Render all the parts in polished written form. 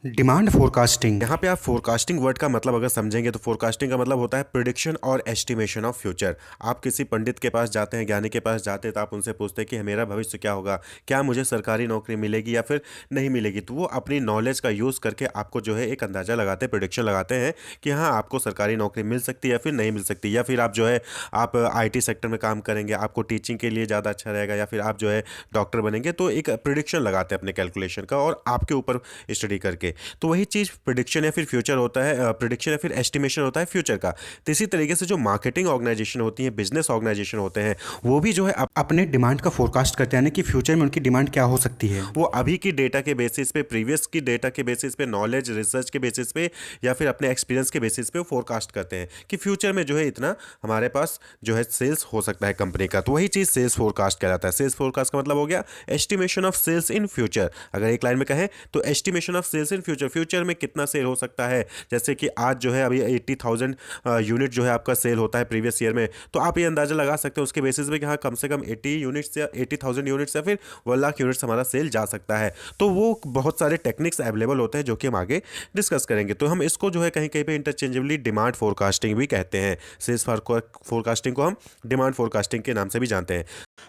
Demand forecasting. यहाँ पे आप फोरकास्टिंग वर्ड का मतलब अगर समझेंगे तो फोरकास्टिंग का मतलब होता है प्रिडिक्शन और एस्टिमेशन ऑफ फ्यूचर। आप किसी पंडित के पास जाते हैं, ज्ञानी के पास जाते हैं, तो आप उनसे पूछते हैं कि मेरा भविष्य क्या होगा, क्या मुझे सरकारी नौकरी मिलेगी या फिर नहीं मिलेगी। तो वो अपनी नॉलेज का यूज़ करके आपको जो है एक अंदाज़ा लगाते हैं, प्रिडिक्शन लगाते हैं कि हाँ आपको सरकारी नौकरी मिल सकती है या फिर नहीं मिल सकती, या फिर आप जो है आप IT सेक्टर में काम करेंगे, आपको टीचिंग के लिए ज़्यादा अच्छा रहेगा, या फिर आप जो है डॉक्टर बनेंगे। तो एक प्रिडिक्शन लगाते हैं अपने कैलकुलेशन का और आपके ऊपर स्टडी करके। तो वही चीज़ प्रिडिक्शन या फिर फ्यूचर होता है, प्रिडिक्शन या फिर एस्टिमेशन होता है फ्यूचर का। तो इसी तरीके से जो मार्केटिंग ऑर्गेनाइजेशन होती है, बिजनेस ऑर्गेनाइजेशन होते हैं, वो भी जो है अपने डिमांड का फोरकास्ट करते हैं, यानी कि फ्यूचर में उनकी डिमांड क्या हो सकती है। वो अभी की डेटा के बेसिस पे, प्रीवियस की डेटा के बेसिस पे, नॉलेज रिसर्च के बेसिस पे या फिर अपने एक्सपीरियंस के बेसिस पे फोरकास्ट करते हैं कि फ्यूचर में जो है इतना हमारे पास जो है सेल्स हो सकता है कंपनी का। तो वही चीज़ सेल्स फोरकास्ट कहलाता है। सेल्स फोरकास्ट का मतलब हो गया estimation of sales in future. अगर एक लाइन में कहें तो estimation of sales in future, future में कितना सेल हो सकता है। जैसे कि आज जो है अभी 80,000 यूनिट जो है आपका सेल होता है प्रीवियस ईयर में, तो आप ये अंदाजा लगा सकते हो उसके बेसिस पे कि हाँ कम से कम 80 यूनिट्स या 80,000 यूनिट्स या फिर 1 लाख यूनिट्स हमारा सेल जा सकता है। तो वो बहुत सारे टेक्निक्स अवेलेबल होते हैं जो कि हम आगे डिस्कस करेंगे। तो हम इसको जो है कहीं कहीं पे इंटरचेंजेबली डिमांड फोरकास्टिंग भी कहते हैं। सेल्स फोरकास्टिंग को हम डिमांड फोरकास्टिंग के नाम से भी जानते हैं।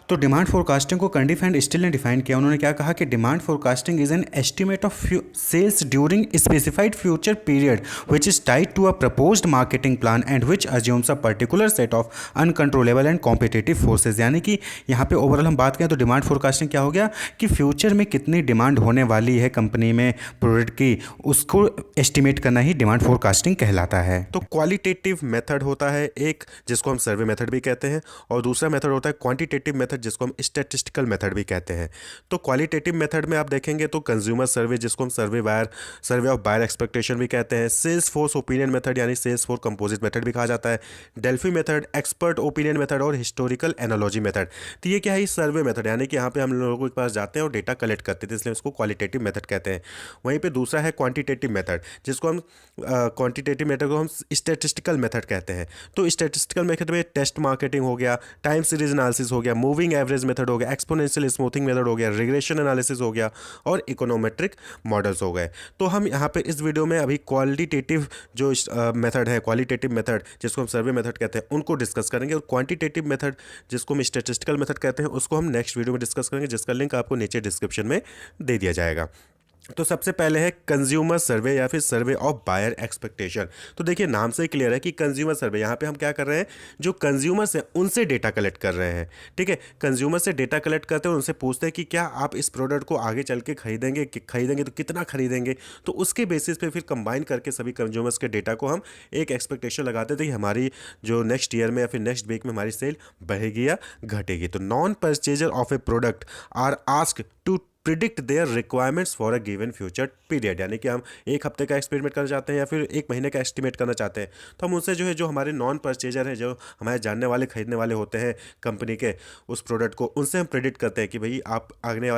तो डिमांड फोरकास्टिंग को कंडीफ एंड स्टिल ने डिफाइन किया। उन्होंने क्या कहा कि demand forecasting is an estimate of sales during specified future period which is tied to a proposed marketing plan and which assumes a particular set of uncontrollable and competitive forces. यानी कि यहाँ पे overall हम बात करें तो demand forecasting क्या हो गया कि फ्यूचर में कितनी डिमांड होने वाली है कंपनी में प्रोडक्ट की, उसको एस्टिमेट करना ही डिमांड फोरकास्टिंग कहलाता है। तो क्वालिटेटिव मेथड होता है एक, जिसको हम सर्वे मेथड भी कहते हैं, और दूसरा मेथड होता है क्वांटिटेटिव मेथड, जिसको हम स्टैटिस्टिकल मेथड भी कहते हैं। तो क्वालिटेटिव मेथड में आप देखेंगे तो कंज्यूमर सर्वे, जिसको हम सर्वे ऑफ बायर एक्सपेक्टेशन भी कहते हैं, सेल्स फोर्स ओपिनियन मेथड यानी सेल्स फोर्स कंपोजिट मेथड भी कहा जाता है, Delphi method, expert opinion method और हिस्टोरिकल एनालॉजी मेथड। तो ये क्या है, सर्वे मेथड, यानी कि यहाँ पे हम लोगों के पास जाते हैं और डेटा कलेक्ट करते थे, इसलिए इसको क्वालिटेटिव मेथड कहते हैं। वहीं पे दूसरा है क्वांटिटेटिव मेथड, जिसको हम क्वांटिटेटिव मेथड को हम स्टैटिस्टिकल मेथड कहते हैं। तो स्टैटिस्टिकल मेथड में टेस्ट मार्केटिंग हो गया, टाइम सीरीज एनालिसिस हो गया, मूविंग एवरेज मेथड हो गया, एक्सपोनेंशियल स्मूथिंग मेथड हो गया, रिग्रेशन एनालिसिस हो गया और इकोनोमेट्रिक मॉडल्स हो गए। तो हम यहाँ पे इस वीडियो में अभी क्वालिटेटिव जो मेथड है, क्वालिटेटिव मेथड जिसको हम सर्वे मेथड कहते हैं, उनको डिस्कस करेंगे, और क्वांटिटेटिव मेथड जिसको हम स्टैटिस्टिकल मेथड कहते हैं उसको हम नेक्स्ट वीडियो में डिस्कस करेंगे, जिसका लिंक आपको नीचे डिस्क्रिप्शन में दे दिया जाएगा। तो सबसे पहले है कंज्यूमर सर्वे या फिर सर्वे ऑफ बायर एक्सपेक्टेशन। तो देखिए नाम से ही क्लियर है कि कंज्यूमर सर्वे, यहाँ पे हम क्या कर रहे हैं, जो कंज्यूमर्स हैं उनसे डेटा कलेक्ट कर रहे हैं। ठीक है, कंज्यूमर से डेटा कलेक्ट करते हैं, उनसे पूछते हैं कि क्या आप इस प्रोडक्ट को आगे चल के खरीदेंगे, कि खरीदेंगे तो कितना खरीदेंगे। तो उसके बेसिस पे फिर कंबाइन करके सभी कंज्यूमर्स के डेटा को हम एक एक्सपेक्टेशन लगाते थे कि हमारी जो नेक्स्ट ईयर में या फिर नेक्स्ट वीक में हमारी सेल बढ़ेगी या घटेगी। तो non purchaser of a product are asked to predict their requirements for a given future period. यानी कि हम एक हफ्ते का एक्सपेरिमेंट करना चाहते हैं या फिर एक महीने का एस्टिमेट करना चाहते हैं, तो हम उनसे जो है, जो हमारे नॉन परचेजर हैं, जो हमारे जानने वाले खरीदने वाले होते हैं कंपनी के उस प्रोडक्ट को, उनसे हम प्रिडिक्ट करते हैं कि भाई आप आने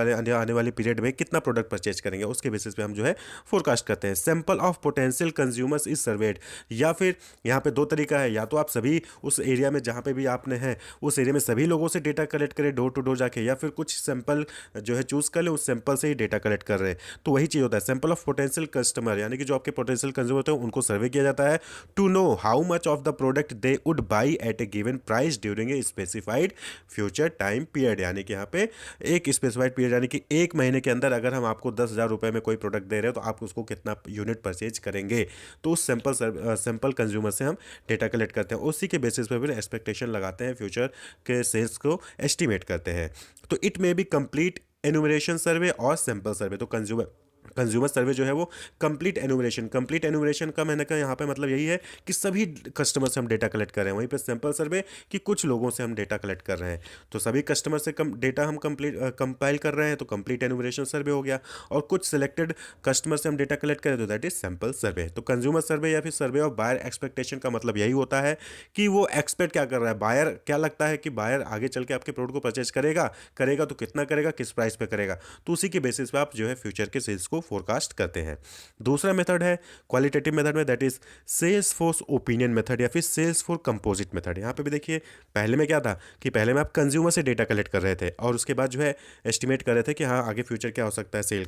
वाले पीरियड में कितना प्रोडक्ट परचेज करेंगे। उसके बेसिस पे हम जो है फोरकास्ट करते हैं। Sample of potential consumers is served, या फिर यहाँ पे दो तरीका है, या तो आप सभी उस एरिया में जहाँ पे भी आपने हैं उस एरिया में सभी लोगों से डेटा कलेक्ट करें डोर टू डोर जाके, या फिर कुछ सैंपल जो है चूज कर ले, उस सैंपल से ही डेटा कलेक्ट कर रहे हैं। तो वही चीज़ होता है सैंपल ऑफ पोटेंशियल कस्टमर, यानी कि जो आपके पोटेंशियल कंज्यूमर होते हैं उनको सर्वे किया जाता है to know how much of the product they would buy at a given price during a specified future time period. यानी कि यहाँ पे एक स्पेसिफाइड पीरियड, यानी कि एक महीने के अंदर अगर हम आपको 10,000 रुपये में कोई प्रोडक्ट दे रहे हैं तो आप उसको कितना यूनिट परचेज करेंगे। तो उस सैंपल कंज्यूमर से हम डेटा कलेक्ट करते हैं, उसी के बेसिस पर फिर एक्सपेक्टेशन लगाते हैं, फ्यूचर के सेल्स को एस्टिमेट करते हैं। तो it may be complete enumeration survey और सैंपल सर्वे। तो कंज्यूमर सर्वे जो है वो कंप्लीट एनुमरेशन का मैंने कहा यहाँ पे मतलब यही है कि सभी कस्टमर से हम डेटा कलेक्ट कर रहे हैं। वहीं पे सैंपल सर्वे कि कुछ लोगों से हम डेटा कलेक्ट कर रहे हैं। तो सभी कस्टमर से डेटा हम कंपाइल कर रहे हैं, तो कंप्लीट एनुमरेशन सर्वे हो गया, और कुछ सिलेक्टेड कस्टमर से हम डेटा कलेक्ट करें तो दैट इज सैंपल सर्वे। तो कंज्यूमर सर्वे या फिर सर्वे ऑफ बायर एक्सपेक्टेशन का मतलब यही होता है कि वो एक्सपेक्ट क्या कर रहा है, बायर क्या लगता है कि बायर आगे चल के आपके प्रोडक्ट को परचेज करेगा तो कितना करेगा, किस प्राइस पे करेगा। तो उसी के बेसिस पे आप जो है फ्यूचर के सेल्स को फोरकास्ट करते हैं। दूसरा मेथड है क्वालिटेटिव मेथड में, that is sales force opinion method या फिर सेल्स फोर्स कंपोजिट मेथड। यहाँ पे भी देखिए पहले में क्या था कि पहले में आप कंज्यूमर से डेटा कलेक्ट कर रहे थे और उसके बाद जो है एस्टिमेट कर रहे थे कि हाँ आगे फ्यूचर क्या हो सकता है सेल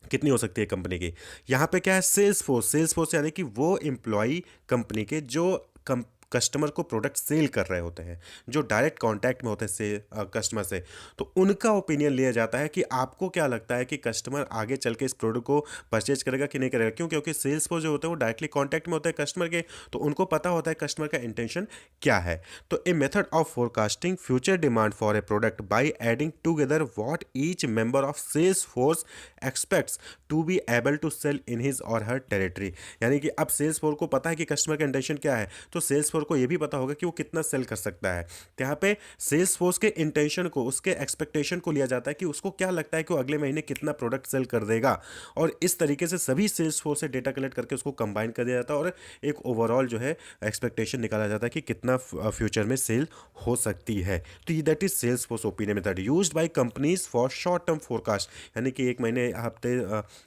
कितनी हो सकती है कंपनी की। यहाँ पे क्या है, सेल्स फोर्स यानी कि वो एम्प्लॉय कंपनी के जो कस्टमर को प्रोडक्ट सेल कर रहे होते हैं, जो डायरेक्ट कांटेक्ट में होते हैं से कस्टमर से, तो उनका ओपिनियन लिया जाता है कि आपको क्या लगता है कि कस्टमर आगे चल के इस प्रोडक्ट को परचेज करेगा कि नहीं करेगा। क्यों? क्योंकि सेल्स फोर्स जो होते हैं वो डायरेक्टली कांटेक्ट में होते हैं कस्टमर के, तो उनको पता होता है कस्टमर का इंटेंशन क्या है। तो a method of forecasting future demand for a product by adding together what each member of sales force expects to be able to sell in his or her territory. यानी कि अब sales force को पता है कि customer का intention क्या है, तो सेल्स फोर्स को यह भी पता होगा कि वो कितना सेल कर सकता है। तो यहाँ पे सेल्स फोर्स के इंटेंशन को, उसके एक्सपेक्टेशन को लिया जाता है कि उसको क्या लगता है कि वो अगले महीने कितना प्रोडक्ट सेल कर देगा, और इस तरीके से सभी सेल्स फोर्स से डेटा कलेक्ट करके उसको कंबाइन कर दिया जाता है और एक ओवरऑल जो है एक्सपेक्टेशन निकाला जाता है कि कितना फ्यूचर में सेल हो सकती है। तो ये that is sales force opinion method used by companies for short term forecast, यानी कि एक महीने, हफ्ते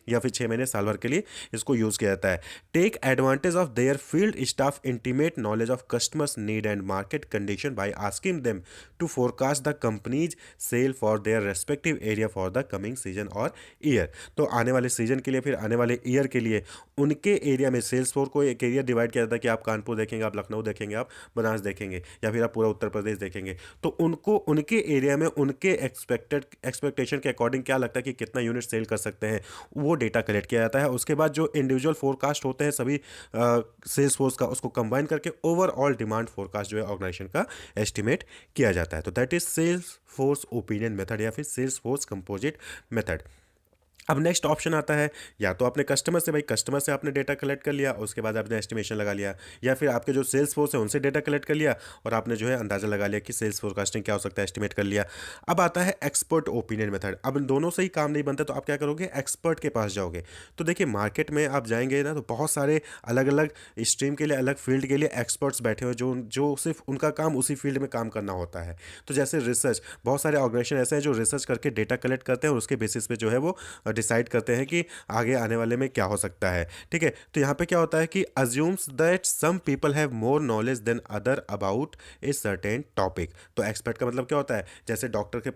या फिर 6 महीने, साल भर के लिए इसको यूज़ किया जाता है। Take advantage of their field staff intimate knowledge of customers need and market condition by asking them to forecast the companies sale for their respective area for the coming season or year. तो आने वाले season के लिए, फिर आने वाले year के लिए उनके एरिया में सेल्स फोर्स को एक एरिया डिवाइड किया जाता है कि आप कानपुर देखेंगे, आप लखनऊ देखेंगे, आप बनारस देखेंगे, या फिर आप पूरा उत्तर प्रदेश देखेंगे। तो उनको उनके एरिया में उनके एक्सपेक्टेशन के अकॉर्डिंग क्या लगता है कि कितना यूनिट सेल कर सकते हैं, वो डेटा कलेक्ट किया जाता है। उसके बाद जो इंडिविजुअल फोरकास्ट होते हैं सभी सेल्स फोर्स का, उसको कंबाइन करके ओवरऑल डिमांड फोरकास्ट जो है ऑर्गेनाइजेशन का एस्टिमेट किया जाता है। तो that is sales force opinion method या फिर सेल्स फोर्स कंपोजिट मेथड। अब नेक्स्ट ऑप्शन आता है, या तो आपने कस्टमर से, भाई कस्टमर से आपने डेटा कलेक्ट कर लिया, उसके बाद आपने एस्टिमेशन लगा लिया, या फिर आपके जो सेल्स फोर्स है उनसे डेटा कलेक्ट कर लिया और आपने जो है अंदाजा लगा लिया कि सेल्स फोरकास्टिंग क्या हो सकता है, एस्टिमेट कर लिया। अब आता है एक्सपर्ट ओपिनियन मेथड। अब इन दोनों से ही काम नहीं बनता, तो आप क्या करोगे, एक्सपर्ट के पास जाओगे। तो देखिए मार्केट में आप जाएंगे ना, तो बहुत सारे अलग अलग स्ट्रीम के लिए, अलग फील्ड के लिए एक्सपर्ट्स बैठे हुए जो जो सिर्फ उनका काम उसी फील्ड में काम करना होता है। तो जैसे रिसर्च, बहुत सारे ऑर्गेनाइजेशन ऐसे हैं जो रिसर्च करके डेटा कलेक्ट करते हैं और उसके बेसिस पे जो है वो डिसाइड करते हैं कि आगे आने वाले में क्या हो सकता है। ठीक है, तो यहाँ पे क्या होता है कि assumes that some people have more knowledge than other about a certain topic. तो एक्सपर्ट का मतलब क्या होता है, जैसे डॉक्टर के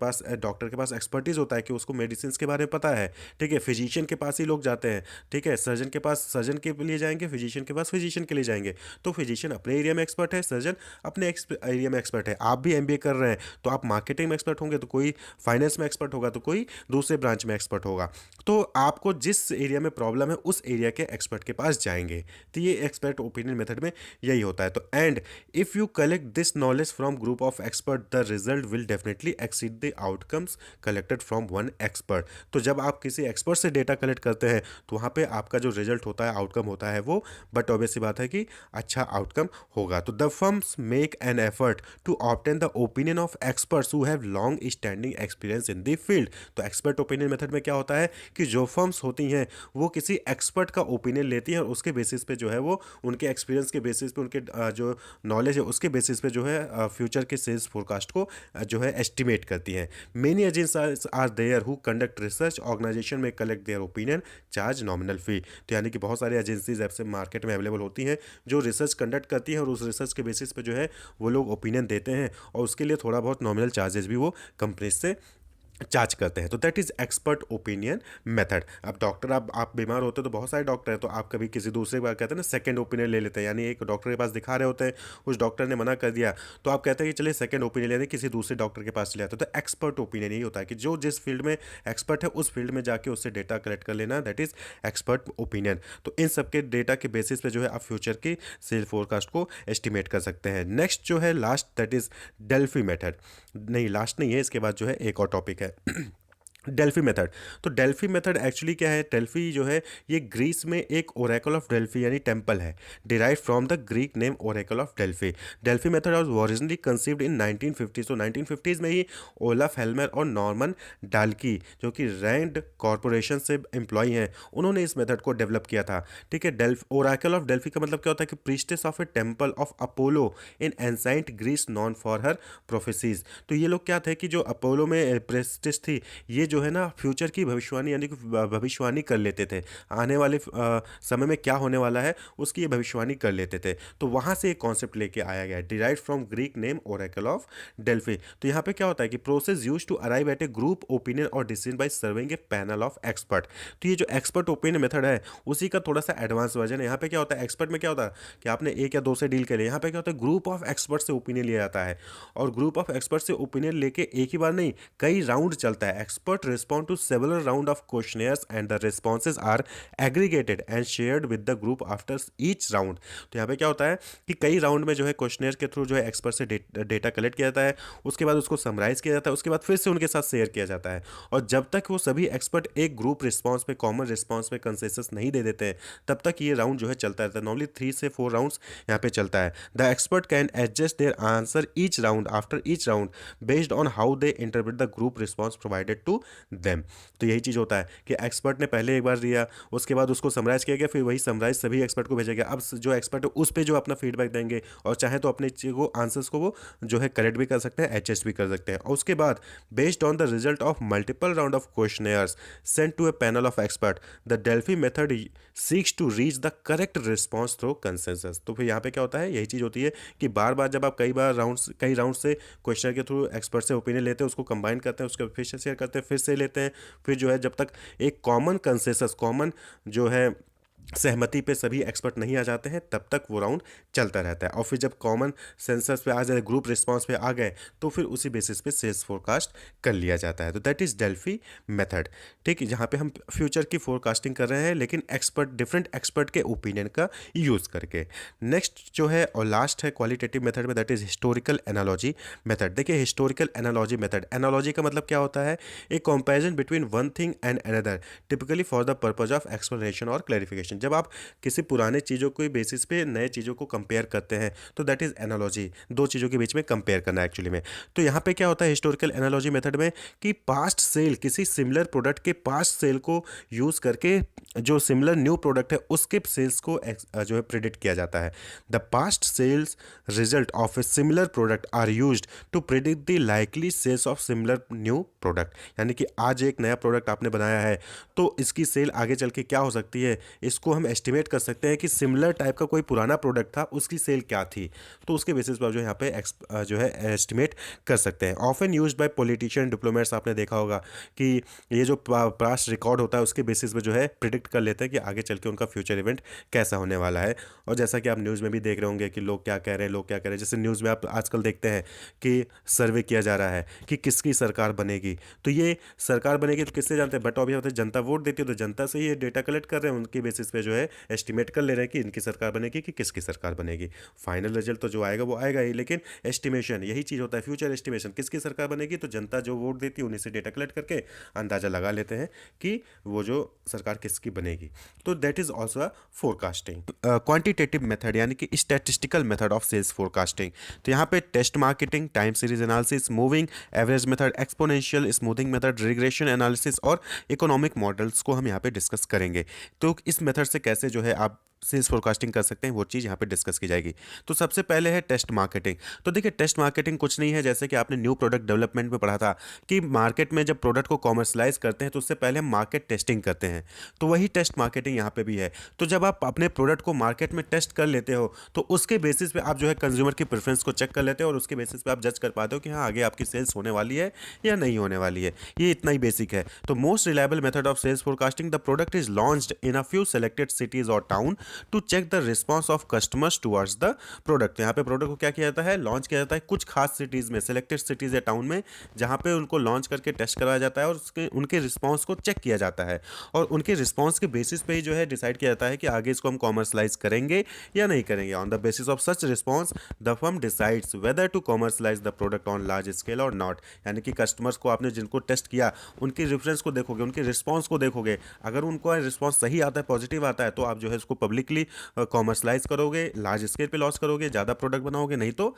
पास एक्सपर्टीज होता है कि उसको मेडिसिन के बारे में पता है। ठीक है, फिजिशियन के पास ही लोग जाते हैं। ठीक है, सर्जन के पास सर्जन के लिए जाएंगे, फिजिशियन के पास फिजिशियन के लिए जाएंगे। तो फिजिशियन अपने एरिया में एक्सपर्ट है, सर्जन अपने एरिया में एक्सपर्ट है। आप भी एमबीए कर रहे हैं तो आप मार्केटिंग में एक्सपर्ट होंगे, तो कोई फाइनेंस में एक्सपर्ट होगा, तो कोई दूसरे ब्रांच में एक्सपर्ट होगा। तो आपको जिस एरिया में प्रॉब्लम है उस एरिया के एक्सपर्ट के पास जाएंगे। तो ये एक्सपर्ट ओपिनियन मेथड में यही होता है। तो and if you collect this knowledge from group of expert the result will definitely exceed the outcomes collected from one expert. तो जब आप किसी एक्सपर्ट से डेटा कलेक्ट करते हैं तो वहाँ पे आपका जो रिजल्ट होता है, आउटकम होता है वो, बट ऑब्वियस सी बात है कि अच्छा आउटकम होगा। तो the firms make an effort to obtain the opinion of experts who have long standing experience in the field. तो एक्सपर्ट ओपिनियन मेथड में क्या होता है कि जो फर्म्स होती हैं वो किसी एक्सपर्ट का ओपिनियन लेती हैं और उसके बेसिस पे जो है वो उनके एक्सपीरियंस के बेसिस पे, उनके जो नॉलेज है उसके बेसिस पे जो है फ्यूचर के सेल्स फोरकास्ट को जो है एस्टिमेट करती हैं। Many agencies are there who conduct research, organisation में collect their opinion, charge nominal fee. तो यानी कि बहुत सारी एजेंसीज ऐसे मार्केट में अवेलेबल होती हैं जो रिसर्च कंडक्ट करती हैं और उस रिसर्च के बेसिस पे जो है वो लोग ओपिनियन देते हैं और उसके लिए थोड़ा बहुत नॉमिनल चार्जेस भी वो कंपनी से चार्ज करते हैं। तो that is expert opinion method. अब डॉक्टर, आप बीमार होते हैं तो बहुत सारे डॉक्टर हैं, तो आप कभी किसी दूसरे के पास कहते हैं ना सेकंड ओपिनियन ले लेते हैं, यानी एक डॉक्टर के पास दिखा रहे होते हैं, उस डॉक्टर ने मना कर दिया तो आप कहते हैं कि चलिए सेकंड ओपिनियन लेने किसी दूसरे डॉक्टर के पास चले जाते हैं। तो एक्सपर्ट ओपिनियन यही होता है कि जो जिस फील्ड में एक्सपर्ट है उस फील्ड में जाके उससे डेटा कलेक्ट कर लेना, दैट इज एक्सपर्ट ओपिनियन। तो इन सबके डेटा के बेसिस पे जो है आप फ्यूचर की सेल फोरकास्ट को एस्टिमेट कर सकते हैं। नेक्स्ट जो है last, that is Delphi method. नहीं, लास्ट नहीं है, इसके बाद जो है एक और टॉपिक है डेल्फी मेथड। तो डेल्फी मेथड एक्चुअली क्या है, डेल्फी जो है ये ग्रीस में एक ओरेकल ऑफ डेल्फी यानी टेम्पल है, derive from the Greek name oracle of Delphi. Delphi method was originally conceived in 1950। तो 1950s में ही ओलाफ हेल्मर और नॉर्मन डाल्की जो कि रैंड कॉरपोरेशन से एम्प्लॉय हैं, उन्होंने इस मेथड को डेवलप किया था। ठीक है, ओरेकल ऑफ डेल्फी का मतलब क्या होता है कि priestess of a temple of Apollo in ancient Greece known for her prophecies. तो ये लोग क्या थे कि जो अपोलो में प्रीस्टेस थी, ये जो है ना फ्यूचर की भविष्यवाणी यानी कि भविष्यवाणी कर लेते थे, आने वाले समय में क्या होने वाला है उसकी ये भविष्यवाणी कर लेते थे। तो वहाँ से एक कॉन्सेप्ट लेके आया गया, derive from Greek name oracle of Delphi. तो यहाँ पे क्या होता है कि process use to arrive at a group opinion और decision by serving a panel of expert. तो ये जो एक्सपर्ट ओपिनियन मेथड है उसी का थोड़ा सा एडवांस वर्जन है। यहाँ पे क्या होता है, एक्सपर्ट में क्या होता है कि आपने एक या दो से डील करी, यहाँ पे क्या होता है ग्रुप ऑफ एक्सपर्ट से ओपिनियन लिया जाता है, और ग्रुप ऑफ एक्सपर्ट से ओपिनियन लेके एक ही बार नहीं कई राउंड चलता है। Expert respond to several round of questionnaires and the responses are aggregated and shared with the group after each round. तो यहाँ पे क्या होता है कि कई राउंड में जो है क्वेश्चनियर के थ्रू जो है एक्सपर्ट से डेटा कलेक्ट किया जाता है, उसके बाद उसको समराइज किया जाता है, उसके बाद फिर से उनके साथ शेयर किया जाता है। और जब तक वो सभी एक्सपर्ट एक ग्रुप रिस्पॉन्स पे, कॉमन रिस्पॉन्स पे कंसेंसस नहीं दे देते हैं, तब तक ये राउंड जो है चलता रहता है। नॉर्मली 3 से 4 राउंड्स यहाँ पे चलता है। The expert can adjust their answer each round after each round based on how they interpret the group response provided to them. तो यही चीज़ होता है कि एक्सपर्ट ने पहले एक बार दिया, उसके बाद उसको समराइज किया गया, फिर वही समराइज सभी एक्सपर्ट को भेजा गया। अब जो एक्सपर्ट है उस पर जो अपना फीडबैक देंगे, और चाहे तो अपने चीज़ को आंसर्स को वो जो है करेक्ट भी कर सकते हैं, एडजस्ट भी कर सकते हैं। और उसके बाद based on the result of multiple round of questionnaires sent to a panel of expert the Delphi method seeks to reach the correct response through consensus. तो फिर यहाँ पे क्या होता है, यही चीज़ होती है कि बार बार जब आप कई राउंड से क्वेश्चन के थ्रू एक्सपर्ट से ओपिनियन लेते हैं, उसको कंबाइन करते हैं, उसके फिर से शेयर करते हैं, फिर से लेते हैं, फिर जो है जब तक एक कॉमन कंसेंसस, कॉमन जो है सहमति पे सभी एक्सपर्ट नहीं आ जाते हैं, तब तक वो राउंड चलता रहता है। और फिर जब कॉमन सेंसस पे आ जाए, ग्रुप रिस्पांस पे आ गए, तो फिर उसी बेसिस पे सेल्स फोरकास्ट कर लिया जाता है। तो दैट इज़ डेल्फी मेथड। ठीक है, जहाँ पे हम फ्यूचर की फोरकास्टिंग कर रहे हैं, लेकिन डिफरेंट एक्सपर्ट के ओपिनियन का यूज़ करके। नेक्स्ट जो है और लास्ट है क्वालिटेटिव मेथड में, that is historical analogy method. देखिए हिस्टोरिकल एनालॉजी मेथड, एनालॉजी का मतलब क्या होता है, a comparison between one thing and another typically for the purpose of explanation और क्लैरिफिकेशन। जब आप किसी पुराने चीज़ों के बेसिस पे नए चीज़ों को कंपेयर करते हैं, तो दैट इज़ एनालॉजी, दो चीज़ों के बीच में कंपेयर करना एक्चुअली में। तो यहाँ पे क्या होता है हिस्टोरिकल एनालॉजी मेथड में कि पास्ट सेल, किसी सिमिलर प्रोडक्ट के पास्ट सेल को यूज़ करके जो सिमिलर न्यू प्रोडक्ट है उसके सेल्स को जो है प्रिडिक्ट किया जाता है। The past sales result of a similar product are used to predict the likely sales of similar new product. यानी कि आज एक नया प्रोडक्ट आपने बनाया है, तो इसकी सेल आगे चल के क्या हो सकती है, इसको हम एस्टिमेट कर सकते हैं कि सिमिलर टाइप का कोई पुराना प्रोडक्ट था, उसकी सेल क्या थी, तो उसके बेसिस पर जो यहाँ पे जो है एस्टिमेट कर सकते हैं। Often used by politician, diplomats, आपने देखा होगा कि ये जो पास्ट रिकॉर्ड होता है उसके बेसिस पे जो है प्रिडिक्ट कर लेते हैं कि आगे चल के उनका फ्यूचर इवेंट कैसा होने वाला है। और जैसा कि आप न्यूज़ में भी देख रहे होंगे कि लोग क्या कह रहे हैं, लोग क्या कह रहे हैं। जैसे न्यूज़ में आप आजकल देखते हैं कि सर्वे किया जा रहा है कि किसकी सरकार बनेगी, तो ये सरकार बनेगी तो किससे जानते हैं, बट अभी होता है जनता वोट देती है, तो जनता से ये डेटा कलेक्ट कर रहे हैं, उनके बेसिस पे जो है एस्टिमेट कर ले रहे हैं कि इनकी सरकार बनेगी कि किसकी सरकार बनेगी। फाइनल रिजल्ट तो जो आएगा वो आएगा ही, लेकिन एस्टिमेशन यही चीज़ होता है, फ्यूचर एस्टिमेशन, किसकी सरकार बनेगी, तो जनता जो वोट देती है उन्हीं से डेटा कलेक्ट करके अंदाज़ा लगा लेते हैं कि वो जो सरकार किसकी बनेगी। तो that is also a forecasting. Quantitative method यानी कि statistical method of sales forecasting. तो यहाँ पे test marketing, time series analysis, moving average method, exponential smoothing method, regression analysis और इकोनॉमिक मॉडल्स को हम यहाँ पे डिस्कस करेंगे। तो इस मेथड से कैसे जो है आप सेल्स फोरकास्टिंग कर सकते हैं, वो चीज़ यहाँ पे डिस्कस की जाएगी। तो सबसे पहले है टेस्ट मार्केटिंग। तो देखिए टेस्ट मार्केटिंग कुछ नहीं है, जैसे कि आपने न्यू प्रोडक्ट डेवलपमेंट में पढ़ा था कि मार्केट में जब प्रोडक्ट को कॉमर्शलाइज करते हैं तो उससे पहले हम मार्केट टेस्टिंग करते हैं, तो वही टेस्ट मार्केटिंग यहाँ पे भी है। तो जब आप अपने प्रोडक्ट को मार्केट में टेस्ट कर लेते हो तो उसके बेसिस पे आप जो है कंज्यूमर की प्रेफरेंस को चेक कर लेते हो, और उसके बेसिस पे आप जज कर पाते हो कि हाँ आगे आपकी सेल्स होने वाली है या नहीं होने वाली है। ये इतना ही बेसिक है। तो most reliable method of sales forecasting, the product is launched in a few selected cities और town to check the response of customers towards the product. यहाँ पे प्रोडक्ट को क्या किया जाता है, लॉन्च किया जाता है कुछ खास सिटीज़ में, सेलेक्टेड सिटीज़ या टाउन में, जहाँ पे उनको लॉन्च करके टेस्ट कराया जाता है और उनके रिस्पॉन्स को चेक किया जाता है, और उनके रिस्पॉन्स के बेसिस पे ही जो है डिसाइड किया जाता है कि आगे इसको हम कॉमर्शलाइज करेंगे या नहीं करेंगे। On the basis of such response the firm decides whether to commercialise the product on large scale or not. यानी कि कस्टमर्स को आपने जिनको टेस्ट किया उनके रेफरेंस को देखोगे, उनके रिस्पॉन्स को देखोगे, अगर उनको रिस्पॉन्स सही आता है, पॉजिटिव आता है, तो आप जो है उसको पब्लिकली कॉमर्शलाइज करोगे, लार्ज स्केल पे लॉन्च करोगे, ज़्यादा प्रोडक्ट बनाओगे, नहीं तो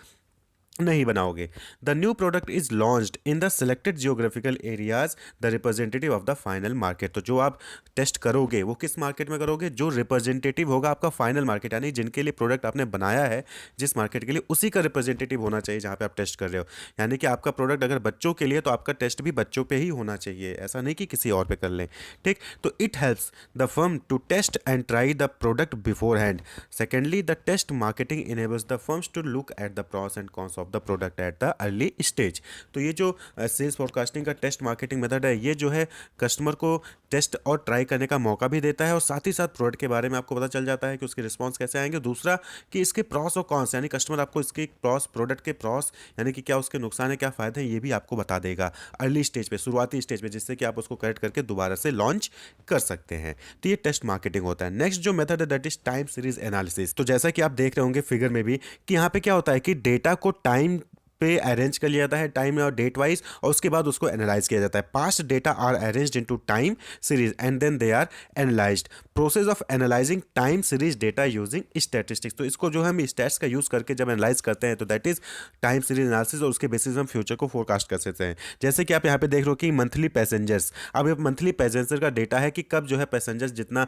नहीं बनाओगे। The new product is launched in the selected geographical areas the representative of the final market. तो जो आप टेस्ट करोगे वो किस मार्केट में करोगे, जो रिप्रेजेंटेटिव होगा आपका फाइनल मार्केट, यानी जिनके लिए प्रोडक्ट आपने बनाया है जिस मार्केट के लिए, उसी का रिप्रेजेंटेटिव होना चाहिए जहाँ पे आप टेस्ट कर रहे हो। यानी कि आपका प्रोडक्ट अगर बच्चों के लिए तो आपका टेस्ट भी बच्चों पे ही होना चाहिए, ऐसा नहीं कि किसी और पे कर लें। ठीक, तो it helps the firm to test and try the product beforehand. Secondly, the test marketing enables the firms to look at the pros and cons of the product at the early stage. तो ये जो sales forecasting का test marketing method है, ये जो है customer को test और ट्राई करने का मौका भी देता है और साथ ही साथ प्रोडक्ट के बारे में आपको पता चल जाता है कि उसके रिस्पॉन्स कैसे आएंगे। दूसरा कि इसके प्रॉस और कॉन्स, यानी कस्टमर आपको इसके प्रॉस, प्रोडक्ट के प्रॉस यानी कि क्या उसके नुकसान है क्या फ़ायदे हैं, ये भी आपको बता देगा अर्ली स्टेज पे, शुरुआती स्टेज पे, जिससे कि आप उसको करेक्ट करके दोबारा से लॉन्च कर सकते हैं। तो ये टेस्ट मार्केटिंग होता है। नेक्स्ट जो मेथड है that is time series analysis. तो जैसा कि आप देख रहे होंगे फिगर में भी कि यहाँ पे क्या होता है कि डेटा को टाइम पे अरेंज कर लिया जाता है, टाइम और डेट वाइज, और उसके बाद उसको एनालाइज किया जाता है। Past data are arranged into time series and then they are analysed. Process of analysing time series data using statistics. तो इसको जो हम स्टैट्स का यूज करके जब एनालाइज करते हैं तो that is time series analysis, और उसके बेसिस हम फ्यूचर को फोरकास्ट कर सकते हैं। जैसे कि आप यहाँ पे देख रहे हो कि मंथली पैसेंजर्स, अब ये मंथली पैसेंजर का डेटा है कि कब जो है पैसेंजर्स जितना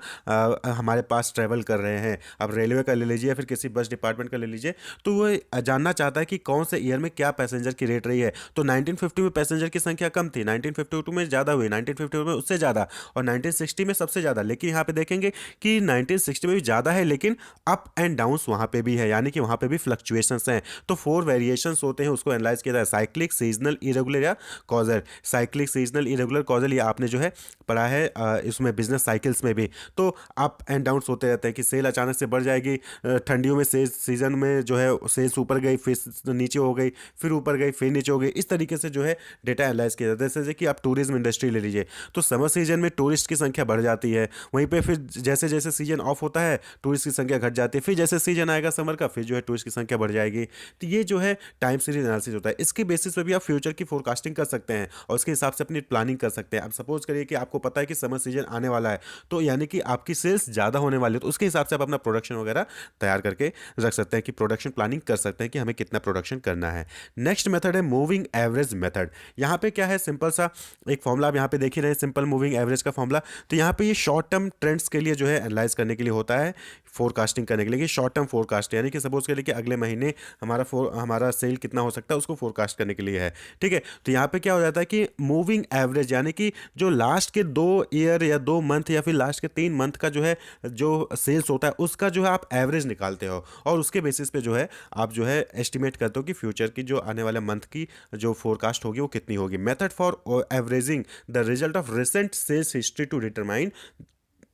हमारे पास ट्रैवल कर रहे हैं। अब रेलवे का ले लीजिए या फिर किसी बस डिपार्टमेंट का ले लीजिए, तो वो जानना चाहता है कि कौन से ईयर में क्या पैसेंजर की रेट रही है। तो 1950 में पैसेंजर की संख्या कम थी, 1952 में ज़्यादा हुई, 1951 में उससे ज़्यादा, और 1960 में सबसे ज़्यादा। लेकिन यहाँ पे देखेंगे कि 1960 में भी ज़्यादा है, लेकिन अप एंड डाउन्स वहाँ पे भी है, यानी कि वहाँ पे भी फ्लक्चुएशंस हैं। तो 4 वेरिएशंस होते हैं, उसको एनालाइज किया जाए, साइक्लिक, सीजनल, इरेगुलर या causal. Cyclic, seasonal, irregular, causal, ये आपने जो है पढ़ा है इसमें बिजनेस साइकिल्स में भी। तो अप एंड डाउन्स होते रहते हैं कि सेल अचानक से बढ़ जाएगी, ठंडियों में सेल सीजन में जो है सेल्स ऊपर गई, फिर नीचे हो गई, फिर ऊपर गई, फिर नीचे हो गई। इस तरीके से जो है डेटा एनालाइज किया जाता है। जैसे कि आप टूरिज्म इंडस्ट्री ले लीजिए, तो समर सीजन में टूरिस्ट की संख्या बढ़ जाती है, वहीं पे फिर जैसे जैसे सीजन ऑफ होता है टूरिस्ट की संख्या घट जाती है, फिर जैसे सीजन आएगा समर का, फिर जो है टूरिस्ट की संख्या बढ़ जाएगी। तो ये जो है टाइम सीरीज एनालिसिस होता है। इसके बेसिस पे भी आप फ्यूचर की फोरकास्टिंग कर सकते हैं और उसके हिसाब से अपनी प्लानिंग कर सकते हैं। अब सपोज करिए कि आपको पता है कि समर सीजन आने वाला है, तो यानी कि आपकी सेल्स ज़्यादा होने वाली है, तो उसके हिसाब से आप अपना प्रोडक्शन वगैरह तैयार करके रख सकते हैं कि प्रोडक्शन प्लानिंग कर सकते हैं कि हमें कितना प्रोडक्शन करना है। नेक्स्ट मेथड है मूविंग एवरेज मेथड। यहाँ पे क्या है, सिंपल सा एक फॉर्मूला आप यहाँ पे देख ही रहे हैं, सिंपल मूविंग एवरेज का फॉर्मूला। तो यहाँ पे ये शॉर्ट टर्म ट्रेंड्स के लिए जो है एनालाइज करने के लिए होता है, फोरकास्टिंग करने के लिए। शॉर्ट टर्म फोरकास्ट यानी कि सपोज करिए कि अगले महीने हमारा सेल कितना हो सकता है, उसको फोरकास्ट करने के लिए है। ठीक है, तो यहाँ पे क्या हो जाता है कि मूविंग एवरेज यानी कि जो लास्ट के 2 ईयर या 2 मंथ या फिर लास्ट के 3 मंथ का जो है जो सेल्स होता है उसका जो है आप एवरेज निकालते हो, और उसके बेसिस पे जो है आप जो है एस्टिमेट करते हो कि फ्यूचर की जो आने वाले मंथ की जो फोरकास्ट होगी वो कितनी होगी। Method for averaging the result of recent sales history to determine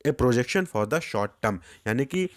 a projection for the short term, यानी कि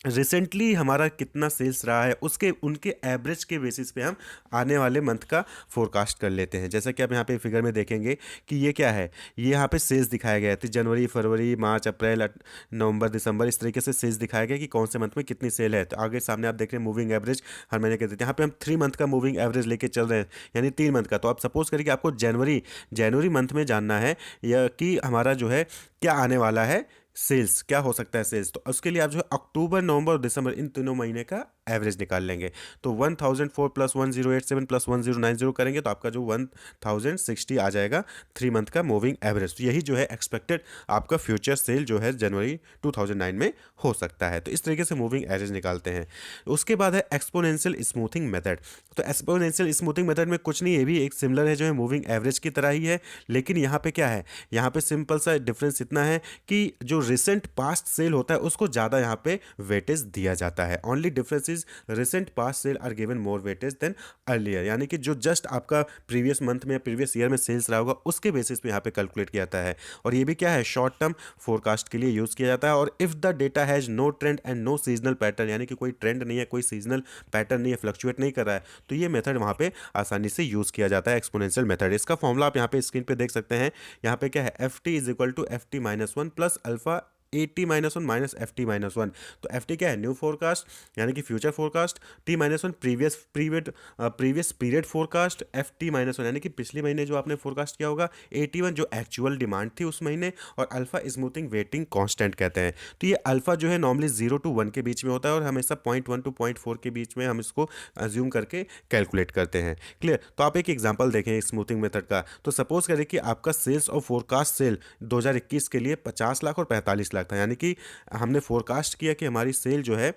रिसेंटली हमारा कितना सेल्स रहा है उसके उनके एवरेज के बेसिस पे हम आने वाले मंथ का फोरकास्ट कर लेते हैं। जैसा कि आप यहाँ पे फिगर में देखेंगे कि ये क्या है, ये यहाँ पे सेल्स दिखाया गया है, तो जनवरी, फरवरी, मार्च, अप्रैल, नवंबर, दिसंबर, इस तरीके से सेल्स दिखाया गया कि कौन से मंथ में कितनी सेल है। तो आगे सामने आप देख रहे हैं मूविंग एवरेज हर महीने के देते हैं। यहाँ पे हम 3 मंथ का मूविंग एवरेज लेके चल रहे हैं, यानी 3 मंथ का। तो आप सपोज करिए कि आपको जनवरी मंथ में जानना है या कि हमारा जो है क्या आने वाला है सेल्स, क्या हो सकता है सेल्स। तो उसके लिए आप जो है अक्टूबर, नवंबर और दिसंबर इन तीनों महीने का एवरेज निकाल लेंगे। तो 1004 प्लस 1087 प्लस 1090 करेंगे तो आपका जो 1060 आ जाएगा 3 मंथ का मूविंग एवरेज। तो यही जो है एक्सपेक्टेड आपका फ्यूचर सेल जो है जनवरी 2009 में हो सकता है। तो इस तरीके से मूविंग एवरेज निकालते हैं। उसके बाद है एक्सपोनेंशियल स्मूथिंग मेथड। तो एक्सपोनेंशियल स्मूथिंग मेथड में कुछ नहीं, ये भी एक सिमिलर है जो है मूविंग एवरेज की तरह ही है, लेकिन यहाँ पे क्या है, यहाँ पे सिंपल सा डिफरेंस इतना है कि जो रिसेंट पास्ट सेल होता है उसको ज़्यादा यहाँ पे वेटेज दिया जाता है। Only difference is recent past sale are given more weightage than earlier, यानी कि जो जस्ट आपका प्रीवियस मंथ में या प्रीवियस ईयर में सेल्स रहा होगा उसके बेसिस पे यहाँ पे कैलकुलेट किया जाता है। और ये भी क्या है, शॉर्ट टर्म फोरकास्ट के लिए यूज़ किया जाता है। और if the data has no trend and no seasonal pattern, यानी कि कोई ट्रेंड नहीं है, कोई सीजनल पैटर्न नहीं है, फ्लक्चुएट नहीं कर रहा है, तो ये मेथड वहाँ पे आसानी से यूज़ किया जाता है, एक्सपोनेंशियल मेथड। इसका फॉर्मूला आप यहाँ पे स्क्रीन पे देख सकते हैं। यहाँ पे क्या है, F T is equal to F T minus 1 plus alpha AT-1 minus FT-1। तो FT क्या है, न्यू फोरकास्ट यानी कि future forecast, T-1 previous period forecast, FT-1 यानी कि पिछले महीने जो आपने फोरकास्ट किया होगा, AT-1 जो एक्चुअल डिमांड थी उस महीने, और अल्फा स्मूथिंग वेटिंग कांस्टेंट कहते हैं। तो ये अल्फा जो है नॉर्मली 0 to 1 के बीच में होता है और हमेशा 0.1 to 0.4 के बीच में हम इसको अज्यूम करके कैलकुलेट करते हैं। क्लियर। तो आप एक एग्जांपल देखें स्मूथिंग मेथड का। तो सपोज करें कि आपका सेल्स और फोरकास्ट सेल 2021 के लिए 50 लाख और 45 लाख था, यानी कि हमने फोरकास्ट किया कि हमारी सेल जो है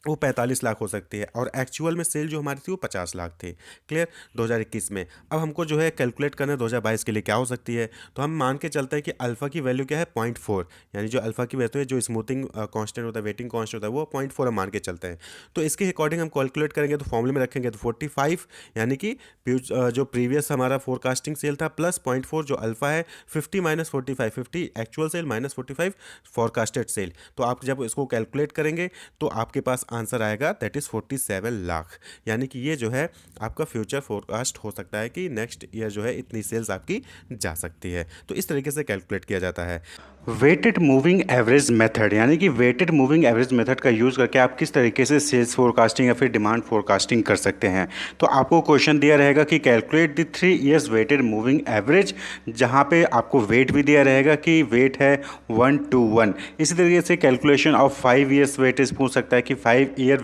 वो 45 लाख हो सकती है और एक्चुअल में सेल जो हमारी थी वो 50 लाख थी। क्लियर। 2021 में अब हमको जो है कैलकुलेट करना है 2022 के लिए क्या हो सकती है। तो हम मान के चलते हैं कि अल्फ़ा की वैल्यू क्या है 0.4, यानी जो अल्फ़ा की वैल्यू है, जो स्मूथिंग कांस्टेंट होता है, वेटिंग कांस्टेंट होता है, वो 0.4 हम मान के चलते हैं। तो इसके अकॉर्डिंग हम कैलकुलेट करेंगे तो फॉर्मूले में रखेंगे तो 45, यानी कि जो प्रीवियस हमारा फोरकास्टिंग सेल था प्लस 0.4 जो अल्फ़ा है, 50 minus 45, 50 actual sale minus 45 forecasted sale. तो आप जब इसको कैलकुलेट करेंगे तो आपके पास आंसर आएगा दैट इज़ 47 लाख, यानी कि ये जो है आपका फ्यूचर फोरकास्ट हो सकता है कि नेक्स्ट ईयर जो है इतनी सेल्स आपकी जा सकती है। तो इस तरीके से कैलकुलेट किया जाता है। वेटेड मूविंग एवरेज मेथड, यानी कि वेटेड मूविंग एवरेज मेथड का यूज़ करके आप किस तरीके से सेल्स फोरकास्टिंग या फिर डिमांड फोरकास्टिंग कर सकते हैं। तो आपको क्वेश्चन दिया रहेगा कि calculate the 3 years weighted moving average, जहां पे आपको वेट भी दिया रहेगा कि वेट है 1 to 1। इसी तरीके से कैलकुलेशन ऑफ 5 years वेटेज पूछ सकता है कि 5 year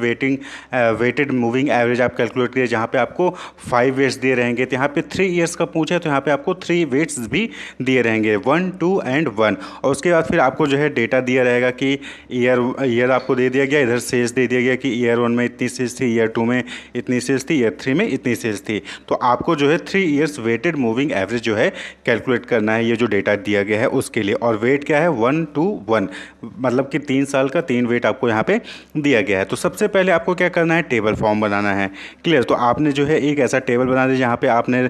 वेटेड मूविंग एवरेज आप कैलकुलेट करिए, जहाँ पे आपको 5 वेट्स दिए रहेंगे। तो यहाँ पे 3 years का पूछा है तो यहाँ पे आपको 3 वेट्स भी दिए रहेंगे, 1, 2 and 1। और उसके बाद फिर आपको जो है डेटा दिया रहेगा कि ईयर आपको दे दिया गया, इधर सेल्स दे दिया गया कि ईयर 1 में इतनी सेल्स थी, ईयर 2 में इतनी सेल्स थी, ईयर 3 में इतनी सेल्स थी। तो आपको जो है 3 years वेटेड मूविंग एवरेज जो है कैलकुलेट करना है, ये जो डेटा दिया गया है उसके लिए। और वेट क्या है 1 to 1, मतलब कि 3 साल का 3 वेट आपको यहाँ पे दिया गया है। तो सबसे पहले आपको क्या करना है, टेबल फॉर्म बनाना है। क्लियर। तो आपने जो है एक ऐसा टेबल बना दिया जहाँ पे आपने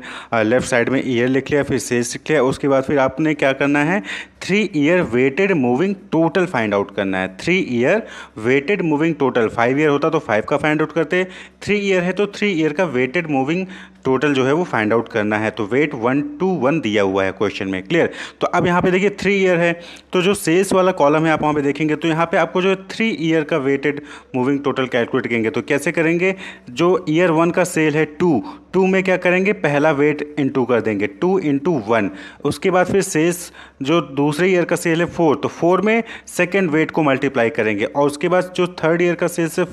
लेफ्ट साइड में ईयर लिख लिया, फिर सेल्स लिख लिया। उसके बाद फिर आपने क्या करना है, 3 year weighted moving total find out करना है। 3 year weighted moving total, 5 year होता तो 5 का फाइंड आउट करते, 3 year है तो 3 year का वेटेड मूविंग टोटल जो है वो फाइंड आउट करना है। तो वेट 1 to 1 दिया हुआ है क्वेश्चन में। क्लियर। तो अब यहाँ पे देखिए 3 year है तो जो सेल्स वाला कॉलम है आप वहाँ पे देखेंगे तो यहाँ पे आपको जो है 3 year का वेटेड मूविंग टोटल कैलकुलेट करेंगे। तो कैसे करेंगे, जो ईयर 1 का सेल है 2 में क्या करेंगे, पहला वेट इंटू कर देंगे, 2 into 1। उसके बाद फिर सेल्स जो दूसरे ईयर का सेल है 4, तो 4 में सेकेंड वेट को मल्टीप्लाई करेंगे। और उसके बाद जो थर्ड ईयर का सेल्स है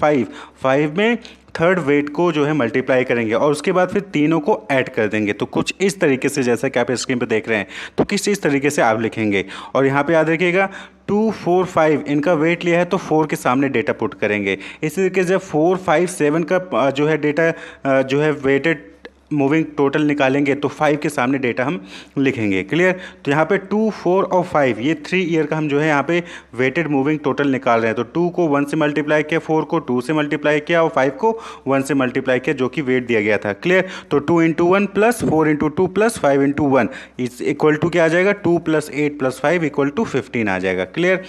5 में थर्ड वेट को जो है मल्टीप्लाई करेंगे और उसके बाद फिर तीनों को ऐड कर देंगे। तो कुछ इस तरीके से, जैसा कि आप स्क्रीन पे देख रहे हैं, तो किस इस तरीके से आप लिखेंगे। और यहाँ पे याद रखिएगा 2, 4, 5 इनका वेट लिया है तो 4 के सामने डेटा पुट करेंगे। इसी तरीके से 4, 5, 7 का जो है डेटा जो है वेटेड मूविंग टोटल निकालेंगे तो 5 के सामने डेटा हम लिखेंगे। क्लियर। तो यहाँ पे 2, 4 और 5 ये 3 ईयर का हम जो है यहाँ पे वेटेड मूविंग टोटल निकाल रहे हैं। तो 2 को 1 से मल्टीप्लाई किया, 4 को 2 से मल्टीप्लाई किया और 5 को 1 से मल्टीप्लाई किया, जो कि वेट दिया गया था। क्लियर। तो 2 into 1 plus 4 into 2 plus 5 into 1 is equal to क्या आ जाएगा, 2 + 8 + 5 इक्वल टू 15 आ जाएगा। क्लियर।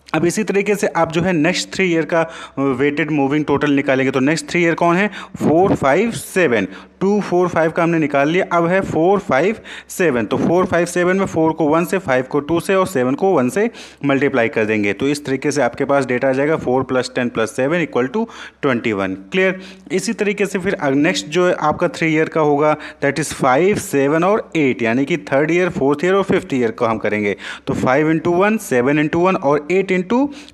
अब इसी तरीके से आप जो है नेक्स्ट 3 ईयर का वेटेड मूविंग टोटल निकालेंगे। तो नेक्स्ट 3 ईयर कौन है, 4, 5, 7। 2, 4, 5 का हमने निकाल लिया, अब है 4, 5, 7। तो 4, 5, 7 में 4 को 1 से, 5 को 2 से और 7 को 1 से मल्टीप्लाई कर देंगे। तो इस तरीके से आपके पास डेटा आ जाएगा 4 + 10 + 7 इक्वल टू 21। क्लियर। इसी तरीके से फिर नेक्स्ट जो आपका 3 ईयर का होगा दैट इज़ 5, 7 और 8, यानी कि थर्ड ईयर, फोर्थ ईयर और फिफ्थ ईयर को हम करेंगे। तो 5 into 1, 7 into 1 और 8 into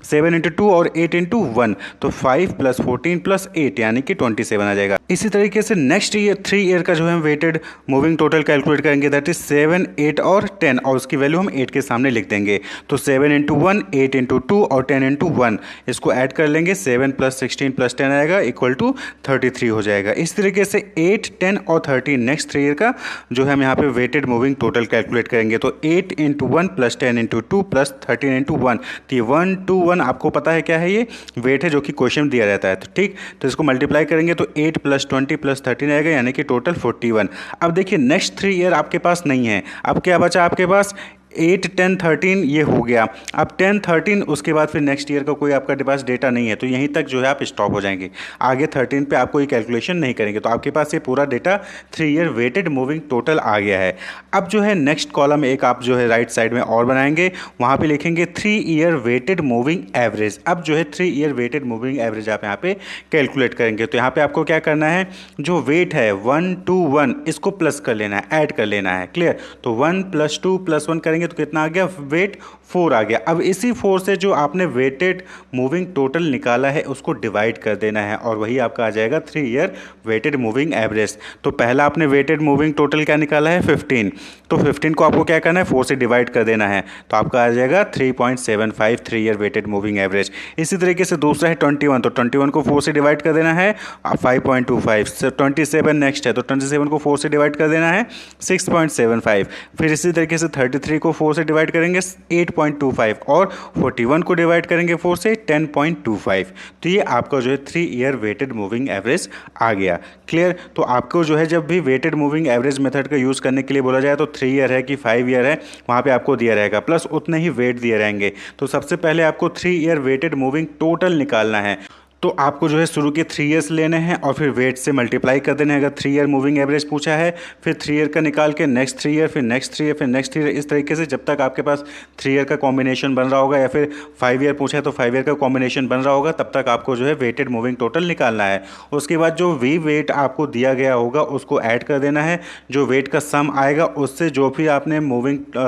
7 into 2 और 8 into 1, तो 5 + 14 + 8 यानी कि 27 आ जाएगा। इसी तरीके से नेक्स्ट ईयर 3 ईयर का जो है हम वेटेड मूविंग टोटल कैलकुलेट करेंगे दैट इज 7, 8 और 10 और उसकी वैल्यू हम 8 के सामने लिख देंगे। तो 7 into 1, 8 into 2 और 10 into 1 इसको ऐड कर लेंगे, 7 + 16 + 10 आएगा इक्वल टू 33 हो जाएगा। इस तरीके से 8, 10 और 13 नेक्स्ट 3 ईयर का जो है हम यहाँ पे वेटेड मूविंग टोटल कैलकुलेट करेंगे। तो 8 into 1 + 10 into 2 + 13 into 1, तो ये 1 to 1 आपको पता है क्या है, ये वेट है जो कि क्वेश्चन दिया रहता है। तो ठीक, तो इसको मल्टीप्लाई करेंगे तो 8 + 20 + 13 आएगा यानी कि टोटल 41। अब देखिए नेक्स्ट 3 ईयर आपके पास नहीं है, अब क्या बचा आपके पास 8, 10, 13 ये हो गया। अब 10, 13 उसके बाद फिर नेक्स्ट ईयर का कोई आपका पास डेटा नहीं है, तो यहीं तक जो है आप स्टॉप हो जाएंगे। आगे 13 पे आप कोई कैलकुलेशन नहीं करेंगे, तो आपके पास ये पूरा data 3 year weighted moving total आ गया है। अब जो है नेक्स्ट कॉलम एक आप जो है राइट साइड में और बनाएंगे, वहाँ पे लिखेंगे 3 ईयर वेटेड मूविंग एवरेज। अब जो है 3 ईयर वेटेड मूविंग एवरेज आप यहाँ पे कैलकुलेट करेंगे। तो यहाँ पे आपको क्या करना है, जो वेट है 1 to 1 इसको प्लस कर लेना है, ऐड कर लेना है। क्लियर? तो 1 + 2 + 1 करेंगे तो कितना आ गया, वेट 4 आ गया। अब इसी 4 से जो आपने वेटेड मूविंग टोटल निकाला है उसको डिवाइड कर देना है, और वही आपका आ जाएगा 3 ईयर वेटेड मूविंग एवरेज। तो पहला आपने वेटेड मूविंग टोटल क्या निकाला है, 15। तो 15 को आपको क्या करना है, 4 से डिवाइड कर देना है, तो आपका आ जाएगा 3.75 3 ईयर वेटेड मूविंग एवरेज। इसी तरीके से दूसरा है 21, तो 21 को 4 से डिवाइड कर देना है 5.25। 27 नेक्स्ट है, तो 27 को 4 से डिवाइड कर देना है 6.75। फिर इसी तरीके से 33 को 4 से डिवाइड करेंगे 8.25, और 41 को डिवाइड करेंगे 4 से 10.25। तो ये आपका जो है 3 ईयर वेटेड मूविंग एवरेज आ गया। क्लियर? तो आपको जो है जब भी वेटेड मूविंग एवरेज मेथड का यूज़ करने के लिए बोला जाए तो 3 ईयर है कि 5 ईयर है, वहाँ पे आपको दिया रहेगा, प्लस उतने ही वेट दिए रहेंगे। तो सबसे पहले आपको 3 ईयर वेटेड मूविंग टोटल निकालना है। तो आपको जो है शुरू के 3 ईयर्स लेने हैं और फिर वेट से मल्टीप्लाई कर देने हैं। अगर 3 ईयर मूविंग एवरेज पूछा है, फिर 3 ईयर का निकाल के नेक्स्ट 3 ईयर, फिर नेक्स्ट 3 ईयर, फिर नेक्स्ट 3 ईयर, इस तरीके से जब तक आपके पास 3 ईयर का कॉम्बिनेशन बन रहा होगा, या फिर 5 ईयर पूछा है तो 5 ईयर का कॉम्बिनेशन बन रहा होगा, तब तक आपको जो है वेटेड मूविंग टोटल निकालना है। उसके बाद जो वी वेट आपको दिया गया होगा उसको ऐड कर देना है, जो वेट का सम आएगा उससे जो भी आपने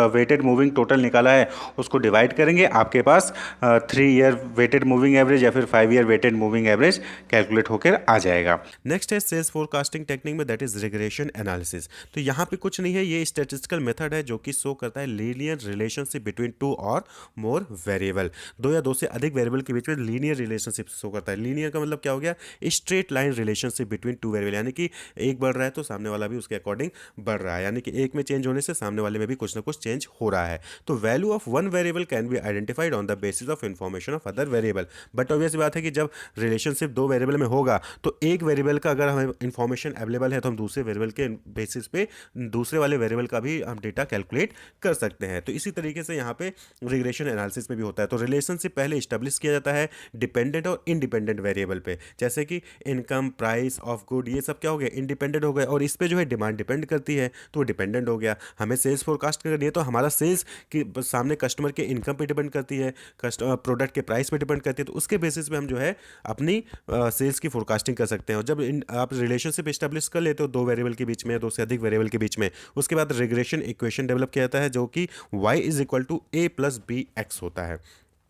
वेटेड मूविंग टोटल निकाला है उसको डिवाइड करेंगे, आपके पास 3 ईयर वेटेड मूविंग एवरेज या फिर 5 year weighted moving average calculate होकर आ जाएगा। नेक्स्ट है सेल्स फोरकास्टिंग टेक्निक में, दैट इज रिग्रेशन एनालिसिस। तो यहाँ पे कुछ नहीं है, ये स्टैटिस्टिकल मेथड है जो कि शो करता है लीनियर रिलेशनशिप बिटवीन 2 और मोर वेरिएबल, 2 या 2 से अधिक वेरिएबल के बीच में लीनियर रिलेशनशिप शो करता है। लीनियर का मतलब क्या हो गया, straight line relationship between 2 variable, यानी कि एक बढ़ रहा है तो सामने वाला भी उसके अकॉर्डिंग बढ़ रहा है, यानी कि एक में चेंज होने से सामने वाले में भी कुछ ना कुछ चेंज हो रहा है। तो value of one variable can be identified on the basis of information of other variable. But obvious बात है कि जब रिलेशनशिप 2 वेरिएबल में होगा तो एक वेरिएबल का अगर हमें इन्फॉर्मेशन अवेलेबल है तो हम दूसरे वेरिएबल के बेसिस पे दूसरे वाले वेरिएबल का भी हम डेटा कैलकुलेट कर सकते हैं। तो इसी तरीके से यहाँ पे रिग्रेशन एनालिसिस में भी होता है। तो रिलेशनशिप पहले इस्टेब्लिश किया जाता है डिपेंडेंट और इंडिपेंडेंट वेरिएबल पे, जैसे कि इनकम, प्राइस ऑफ गुड, ये सब क्या हो गया, इंडिपेंडेंट हो गए, और इस पे जो है डिमांड डिपेंड करती है तो वो डिपेंडेंट हो गया। हमें सेल्स फोरकास्ट करनी है तो हमारा सेल्स की सामने कस्टमर के इनकम पे डिपेंड करती है, प्रोडक्ट के प्राइस पे डिपेंड करती है, तो उसके बेसिस पे हम जो है अपनी सेल्स की फोरकास्टिंग कर सकते हैं। और जब आप रिलेशनशिप इस्टेब्लिश कर लेते हो 2 वेरिएबल के बीच में, 2 से अधिक वेरिएबल के बीच में, उसके बाद रिग्रेशन इक्वेशन डेवलप किया जाता है जो कि y = a + bx होता है।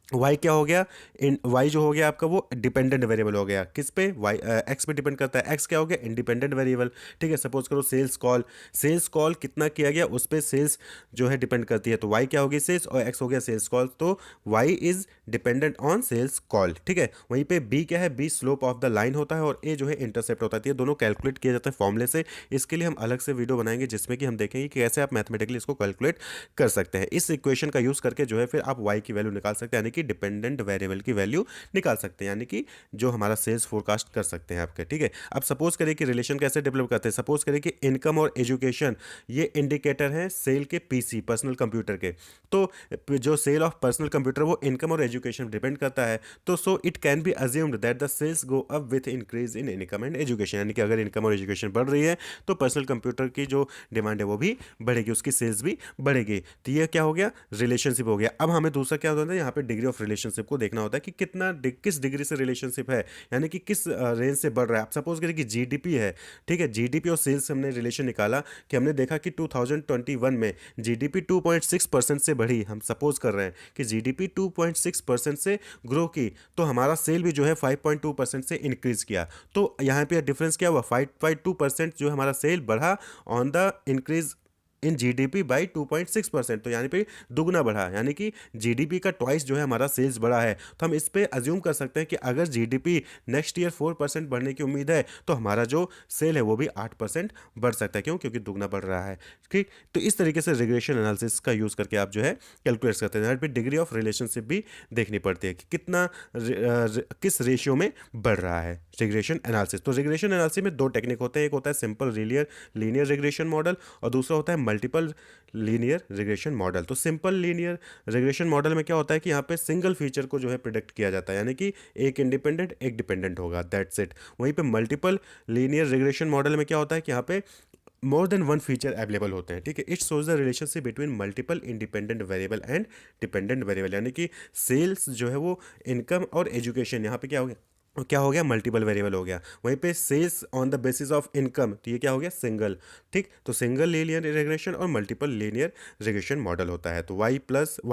y क्या हो गया, इन y जो हो गया आपका वो डिपेंडेंट वेरिएबल हो गया, किस पे, y x पे डिपेंड करता है। x क्या हो गया, इंडिपेंडेंट वेरिएबल। ठीक है, सपोज करो सेल्स कॉल कितना किया गया उस पे सेल्स जो है डिपेंड करती है, तो y क्या होगी, सेल्स, और x हो गया सेल्स कॉल, तो y is dependent on sales call. ठीक है, वहीं पे b क्या है, b slope of the line होता है, और a जो है इंटरसेप्ट होता है। ये दोनों कैलकुलेट किए जाते हैं फॉर्मूले से। इसके लिए हम अलग से वीडियो बनाएंगे जिसमें कि हम देखेंगे कि कैसे आप मैथमेटिकली इसको कैलकुलेट कर सकते हैं। इस इक्वेशन का यूज करके जो है फिर आप y की वैल्यू निकाल सकते हैं, यानी कि डिपेंडेंट वेरिएबल की वैल्यू निकाल सकते हैं, यानी कि जो हमारा सेल्स फोरकास्ट कर सकते हैं आपके। ठीक है, अब सपोज करें कि रिलेशन कैसे डेवलप करते हैं। सपोज करें कि इनकम और एजुकेशन ये इंडिकेटर हैं सेल के पीसी, पर्सनल कंप्यूटर के। तो जो सेल ऑफ पर्सनल कंप्यूटर वो इनकम और एजुकेशन डिपेंड करता है। तो so it can be assumed that the sales go up with increase in income and education, यानी कि अगर इनकम और एजुकेशन बढ़ रही है तो पर्सनल कंप्यूटर की जो डिमांड है वो भी बढ़ेगी, उसकी सेल्स भी बढ़ेगी। तो ये क्या हो गया, रिलेशनशिप हो गया। अब हमें दूसरा क्या होता है, यहाँ पे डिग्री ऑफ रिलेशनशिप को देखना होता है कि किस डिग्री से रिलेशनशिप है, यानी कि किस रेंज से बढ़ रहा है। आप सपोज करें कि जीडीपी है, ठीक है, जीडीपी और सेल्स हमने रिलेशन निकाला कि हमने देखा कि 2021 में जीडीपी 2.6% से बढ़ी। हम सपोज कर रहे हैं कि जीडीपी 2.6% से ग्रो की, तो हमारा सेल भी जो है 5.2% से इंक्रीज किया। तो यहाँ पे डिफरेंस क्या हुआ, 5.2% जो हमारा सेल बढ़ा on the increase in GDP by 2.6%, तो यानी पे दुगना बढ़ा, यानी कि जीडीपी का ट्वाइस जो है हमारा सेल्स बढ़ा है। तो हम इस पे अज्यूम कर सकते हैं कि अगर जीडीपी नेक्स्ट ईयर 4% बढ़ने की उम्मीद है तो हमारा जो सेल है वो भी 8% बढ़ सकता है। क्यों, क्योंकि दुगना बढ़ रहा है। ठीक, तो इस तरीके से रिग्रेशन एनालिसिस का यूज़ करके आप जो है कैलकुलेट करते हैं। यहाँ पे डिग्री ऑफ रिलेशनशिप भी देखनी पड़ती है कि कितना किस रेशियो में बढ़ रहा है रिग्रेशन एनालिसिस। तो रिग्रेशन एनालिसिस में 2 टेक्निक होते हैं, एक होता है सिंपल लीनियर रिग्रेशन मॉडल और दूसरा होता है मल्टीपल लीनियर रिग्रेशन मॉडल। तो सिंपल लीनियर रिग्रेशन मॉडल में क्या होता है कि यहाँ पे सिंगल फीचर को जो है प्रिडिक्ट किया जाता है, यानी कि एक इंडिपेंडेंट एक डिपेंडेंट होगा, दैट्स इट। वहीं पे मल्टीपल लीनियर रिग्रेशन मॉडल में क्या होता है कि यहाँ पे more than one feature available होते हैं, ठीक है। It shows the relationship between multiple independent variable and dependent variable, यानी कि सेल्स जो है वो इनकम और एजुकेशन, यहाँ पे क्या हो गया मल्टीपल वेरिएबल हो गया। वहीं पे sales on the basis of income, तो ये क्या हो गया सिंगल, ठीक। तो सिंगल लीनियर रिग्रेशन और मल्टीपल लीनियर रिग्रेशन मॉडल होता है। तो y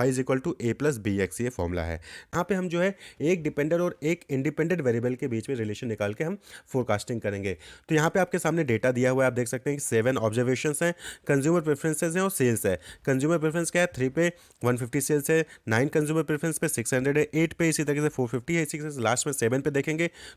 is equal to a plus B X, ये फॉर्मूला है। यहाँ पे हम जो है एक डिपेंडेंट और एक इंडिपेंडेंट वेरिएबल के बीच में रिलेशन निकाल के हम फोरकास्टिंग करेंगे। तो यहाँ पे आपके सामने डेटा दिया हुआ है, आप देख सकते हैं कि 7 ऑब्जर्वेशंस हैं, कंज्यूमर प्रेफरेंसेज हैं और सेल्स है। कंज्यूमर प्रेफरेंस क्या है 3 पे 150 सेल्स है, 9 कंज्यूमर प्रेफरेंस पे 600 है, 8 पे इसी तरीके से 450 है, इसी से लास्ट में 7 पे देखेंगे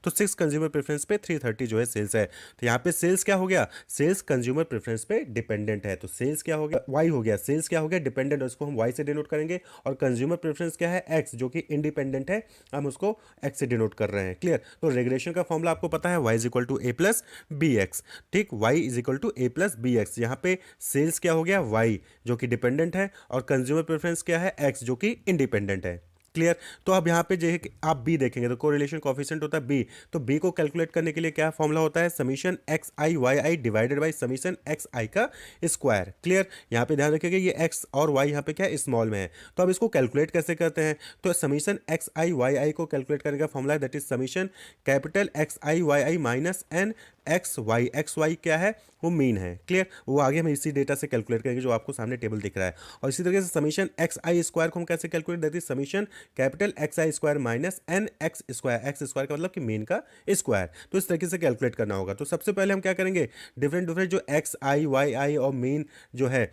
तो 6 कंज्यूमर प्रेफरेंस पे 330 जो है सेल्स है। तो यहाँ पे सेल्स क्या हो गया, सेल्स कंज्यूमर प्रेफरेंस पे डिपेंडेंट है, तो सेल्स क्या हो गया वाई हो गया, सेल्स क्या हो गया डिपेंडेंट, उसको हम वाई से डिनोट करेंगे। और कंज्यूमर प्रेफरेंस क्या है एक्स, जो कि इंडिपेंडेंट है, हम उसको एक्स से डिनोट कर रहे हैं, क्लियर। तो रेगुलेशन का फॉर्मूला आपको पता है y is equal to A plus B X, ठीक। y is equal to A plus B X. यहाँ पे सेल्स क्या हो गया y जो कि डिपेंडेंट है और कंज्यूमर प्रेफरेंस क्या है x जो कि इंडिपेंडेंट है, क्लियर। तो अब यहाँ पे जो है आप बी देखेंगे तो कोरिलेशन कोफिशिएंट होता है बी, तो बी को कैलकुलेट करने के लिए क्या फॉर्मूला होता है summation X I Y I divided by summation X I का स्क्वायर, क्लियर। यहाँ पे ध्यान रखिएगा ये एक्स और वाई यहाँ पे क्या है स्मॉल में है। तो अब इसको कैलकुलेट कैसे करते हैं, तो summation X I Y I को कैलकुलेट करने का फॉर्मूला है that is summation capital X I Y I minus N X Y क्या है वो मीन है, क्लियर। वो आगे हम इसी डेटा से कैलकुलेट करेंगे जो आपको सामने टेबल दिख रहा है। और इसी तरीके से समीशन एक्स आई स्क्वायर को हम कैसे calculate, that is summation capital X I square minus N X square का मतलब कि मीन का स्क्वायर। तो इस तरीके से कैलकुलेट करना होगा। तो सबसे पहले हम क्या करेंगे, डिफरेंट जो एक्स आई वाई आई और मीन जो है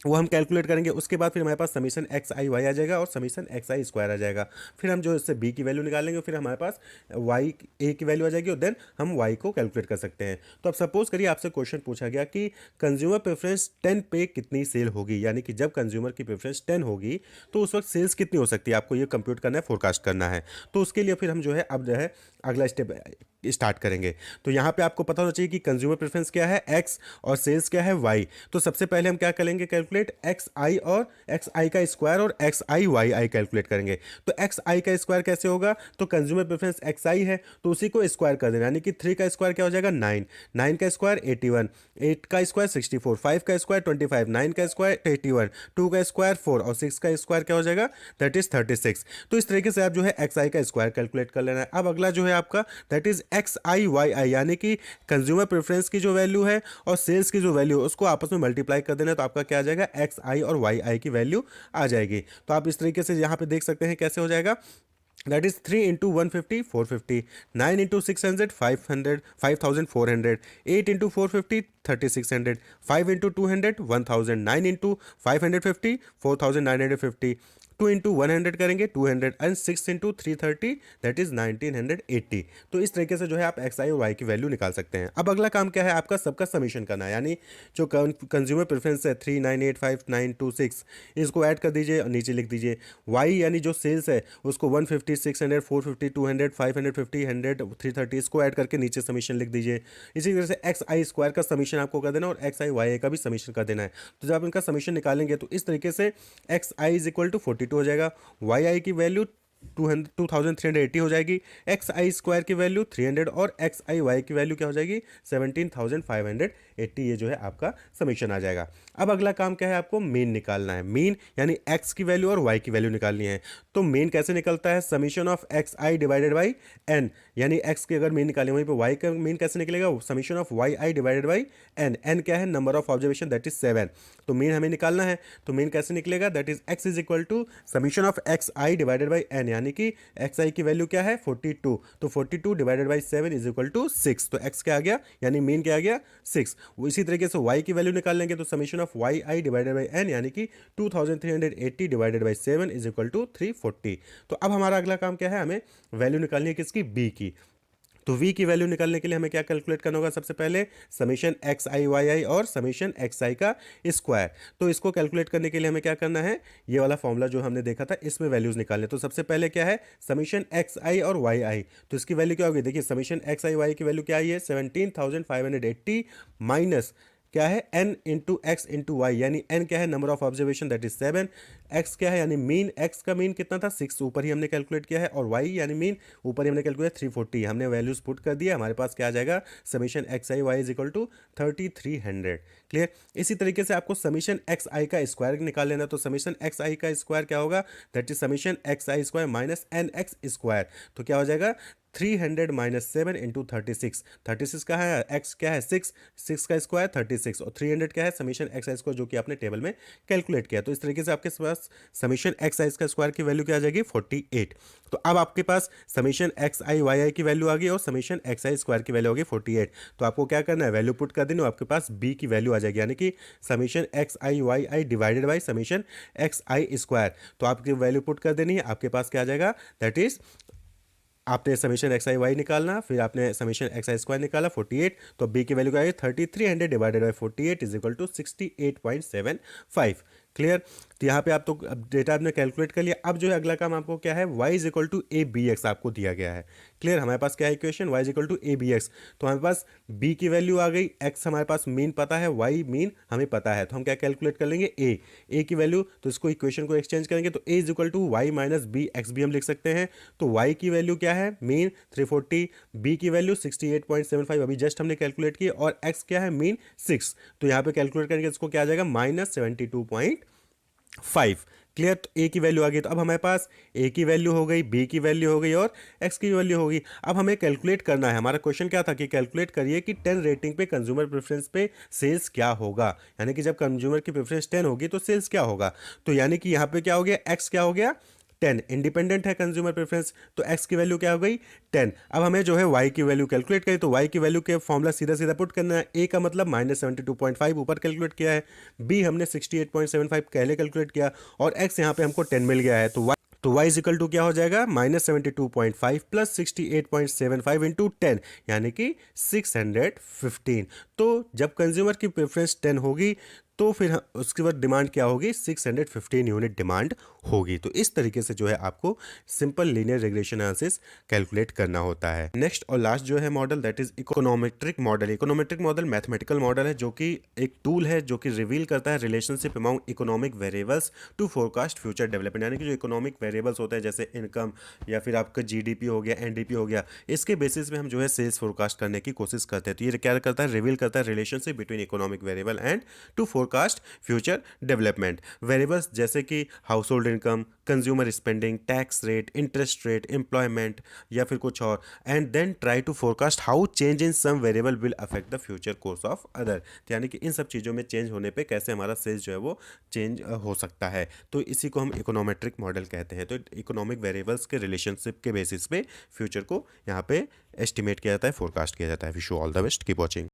वो हम कैलकुलेट करेंगे। उसके बाद फिर हमारे पास समीशन एक्स आई वाई आ जाएगा और समीशन एक्स आई स्क्वायर आ जाएगा। फिर हम जो इससे बी की वैल्यू निकालेंगे, फिर हमारे पास वाई ए की वैल्यू आ जाएगी और देन हम वाई को कैलकुलेट कर सकते हैं। तो अब सपोज करिए आपसे क्वेश्चन पूछा गया कि कंज्यूमर प्रेफरेंस 10 पे कितनी सेल होगी, यानी कि जब कंज्यूमर की प्रेफरेंस 10 होगी तो उस वक्त सेल्स कितनी हो सकती है, आपको ये कंप्यूट करना है, फोरकास्ट करना है। तो उसके लिए फिर हम जो है अब जो है अगला स्टेप स्टार्ट करेंगे। तो यहाँ पे आपको पता होना चाहिए कि कंज्यूमर प्रेफरेंस क्या है एक्स और सेल्स क्या है वाई। तो सबसे पहले हम क्या करेंगे कैलकुलेट एक्स आई और एक्स आई का स्क्वायर और X I Y I calculate करेंगे। तो एक्स आई का स्क्वायर कैसे होगा, तो कंज्यूमर प्रेफरेंस एक्स आई है तो उसी को स्क्वायर कर देना, यानी कि 3 का स्क्वायर क्या हो जाएगा 9, 9 का स्क्वायर 81, 8 का स्क्वायर 64, 5 का स्क्वायर 25, 9 का स्क्वायर 81, 2 का स्क्वायर 4 और 6 का स्क्वायर क्या हो जाएगा दैट इज 36। तो इस तरीके से आप जो है एक्स आई का स्क्वायर कैलकुलेट कर लेना है। अब अगला जो है आपका that is X I Y I, यानी कि कंज्यूमर प्रेफरेंस की जो वैल्यू है और सेल्स की जो वैल्यू है उसको आपस में मल्टीप्लाई कर देना है। तो आपका क्या आ जाएगा एक्स आई और वाई आई की वैल्यू आ जाएगी। तो आप इस तरीके से यहाँ पे देख सकते हैं कैसे हो जाएगा, that is 3 into 150 450, 9 into 600 500 5400, 8 into 450 3600, 5 into 200 1000, 9 into 550 4950, 2 into 100 करेंगे 200 एंड 6 इंटू 330 दैट इज 1980। तो इस तरीके से जो है आप एक्स आई और वाई की वैल्यू निकाल सकते हैं। अब अगला काम क्या है आपका सबका समीशन करना है, यानी जो कंज्यूमर प्रेफरेंस है 3985926 इसको ऐड कर दीजिए और नीचे लिख दीजिए। वाई यानी जो सेल्स है उसको 150 600 450 200 550 100 330 इसको ऐड करके नीचे समीशन लिख दीजिए। इसी तरह से एक्स आई स्क्वायर का समीशन आपको कर देना और एक्स आई वाई का भी समीशन कर देना है। तो जब आप इनका समीशन निकालेंगे तो इस तरीके से X I is equal to 42 हो जाएगा, वाई आई की वैल्यू 2380 हो जाएगी, एक्स आई स्क्वायर की वैल्यू 300 और एक्स आई वाई की वैल्यू क्या हो जाएगी 17580। ये जो है आपका समीशन आ जाएगा। अब अगला काम क्या है आपको मीन निकालना है। मीन यानी एक्स की वैल्यू और वाई की वैल्यू निकालनी है। तो मीन कैसे निकलता है summation of X I divided by N, यानी एक्स की अगर मीन निकालें वहीं पर वाई का मीन कैसे निकलेगा summation of Y I divided by N. N क्या है number of observation that is 7। तो मीन हमें निकालना है, तो मीन कैसे निकलेगा that is X is equal to summation of X I divided by N, यानी कि एक्स आई की वैल्यू क्या है 42। तो 42 divided by 7 is equal to 6। तो एक्स क्या आ गया यानी मीन क्या आ गया 6। वो इसी तरीके से वाई की वैल्यू निकाल लेंगे तो summation of Y I divided by N यानी कि 2380 divided by 7 is equal to 340। तो अब हमारा अगला काम क्या है, हमें वैल्यू निकालनी है किसकी बी की। तो v की वैल्यू निकालने के लिए हमें क्या कैलकुलेट करना होगा सबसे पहले समीशन एक्स आई वाई आई और समीशन एक्स आई का स्क्वायर। तो इसको कैलकुलेट करने के लिए हमें क्या करना है, ये वाला फॉर्मूला जो हमने देखा था इसमें वैल्यूज निकालने। तो सबसे पहले क्या है समीशन एक्स आई और वाई आई, तो इसकी वैल्यू क्या होगी देखिए समीशन एक्स आई वाई की वैल्यू क्या आई है 17580 माइनस क्या है n into X into Y, यानी n क्या है number of observation that is 7, x क्या है यानी मीन, x का मीन कितना था 6 ऊपर ही हमने कैलकुलेट किया है, और y यानी मीन ऊपर ही हमने कैलकुलेट 340, हमने वैल्यूज पुट कर दिया, हमारे पास क्या आ जाएगा summation X I Y is equal to 3300। Clear. इसी तरीके से आपको समीशन एक्स आई का स्क्वायर निकाल लेना, तो समीशन एक्स आई का स्क्वायर क्या होगा, that is summation X I square minus N X square, तो क्या हो जाएगा 300 माइनस 7 इंटू 36, 36 का है x क्या है 6, 6 का स्क्वायर 36, और 300 क्या है समीशन एक्स आई स्क्वायर जो कि आपने टेबल में कैलकुलेट किया। तो इस तरीके से आपके पास समीशन एक्स आई का स्क्वायर की वैल्यू क्या आ जाएगी 48। तो अब आपके पास समीशन एक्स आई वाई आई की वैल्यू आ गई और समीशन एक्स आई स्क्वायर की वैल्यू होगी 48। तो आपको क्या करना है वैल्यू पुट कर देनी, आपके पास b की वैल्यू आ जाएगी, यानी कि summation X I Y I divided by summation X I square. तो आपकी वैल्यू पुट कर देनी है, आपके पास क्या आ जाएगा दैट इज आपने समीशन एक्स आई वाई निकालना, फिर आपने समीशन एक्स आई स्क्वायर निकाला 48, तो बी की वैल्यू क्या है 3300 divided by 48 is equal to 68.75। Clear. तो यहाँ पे आप तो डेटा आपने कैलकुलेट कर लिया। अब जो है अगला काम आपको क्या है y is equal to A B X आपको दिया गया है। क्लियर। हमारे पास क्या है equation y is equal to A B X, तो हमारे पास b की वैल्यू आ गई, x हमारे पास मीन पता है, y मीन हमें पता है, तो हम क्या कैलकुलेट कर लेंगे a की वैल्यू, तो इसको इक्वेशन को एक्सचेंज करेंगे तो a is equal to Y minus B X भी हम लिख सकते हैं। तो y की वैल्यू क्या है मीन 340, b की वैल्यू 68.75 अभी जस्ट हमने कैलकुलेट की, और x क्या है मीन 6, तो यहाँ पे कैलकुलेट करेंगे इसको क्या आ जाएगा -72.5। क्लियर। तो a की वैल्यू आ गई, तो अब हमारे पास a की वैल्यू हो गई, b की वैल्यू हो गई और x की वैल्यू हो गई। अब हमें कैलकुलेट करना है, हमारा क्वेश्चन क्या था कि कैलकुलेट करिए कि 10 रेटिंग पे कंज्यूमर प्रेफरेंस पे सेल्स क्या होगा, यानी कि जब कंज्यूमर की प्रेफरेंस 10 होगी तो सेल्स क्या होगा। तो यानी कि यहाँ पे क्या हो गया x क्या हो गया 10, इंडिपेंडेंट है कंज्यूमर प्रेफरेंस, तो x की वैल्यू क्या हो गई 10। अब हमें जो है y की वैल्यू कैलकुलेट करी, तो y की वैल्यू के फॉर्मूला सीधा सीधा पुट करना है। a का मतलब -72.5 ऊपर कैलकुलेट किया है, b हमने 68.75 पहले कैलकुलेट किया, और x यहाँ पे हमको 10 मिल गया है, तो y इज इक्वल टू क्या हो जाएगा -72.5 प्लस 68.75 इंटू 10, यानी कि 615। तो जब कंज्यूमर की प्रेफरेंस 10 होगी तो फिर उसके बाद डिमांड क्या होगी 615 यूनिट डिमांड होगी। तो इस तरीके से जो है आपको simple linear regression analysis calculate करना होता है। नेक्स्ट और लास्ट जो है model that is econometric model. Econometric model mathematical model है जो कि एक टूल है जो कि रिवील करता है relationship among economic variables to forecast future development, यानी कि जो इकोनॉमिक वेरिएबल्स होते हैं जैसे इनकम या फिर आपका जीडीपी हो गया, एनडीपी हो गया, इसके बेसिस पे हम जो है सेल्स फोरकास्ट करने की कोशिश करते हैं। तो ये क्या करता है रिवील करता है relationship between economic variable and to forecast future development. Variables जैसे कि household income, consumer spending, tax rate, interest rate, employment या फिर कुछ और, and then try to forecast how change in some variable will affect the future course of other, यानी कि इन सब चीज़ों में चेंज होने पे कैसे हमारा सेल्स जो है वो चेंज हो सकता है। तो इसी को हम इकोनोमेट्रिक मॉडल कहते हैं। तो इकोनॉमिक वेरिएबल्स के रिलेशनशिप के बेसिस पे फ्यूचर को यहाँ पे एस्टिमेट किया जाता है, फोरकास्ट किया जाता है। Wish you all the best, keep watching.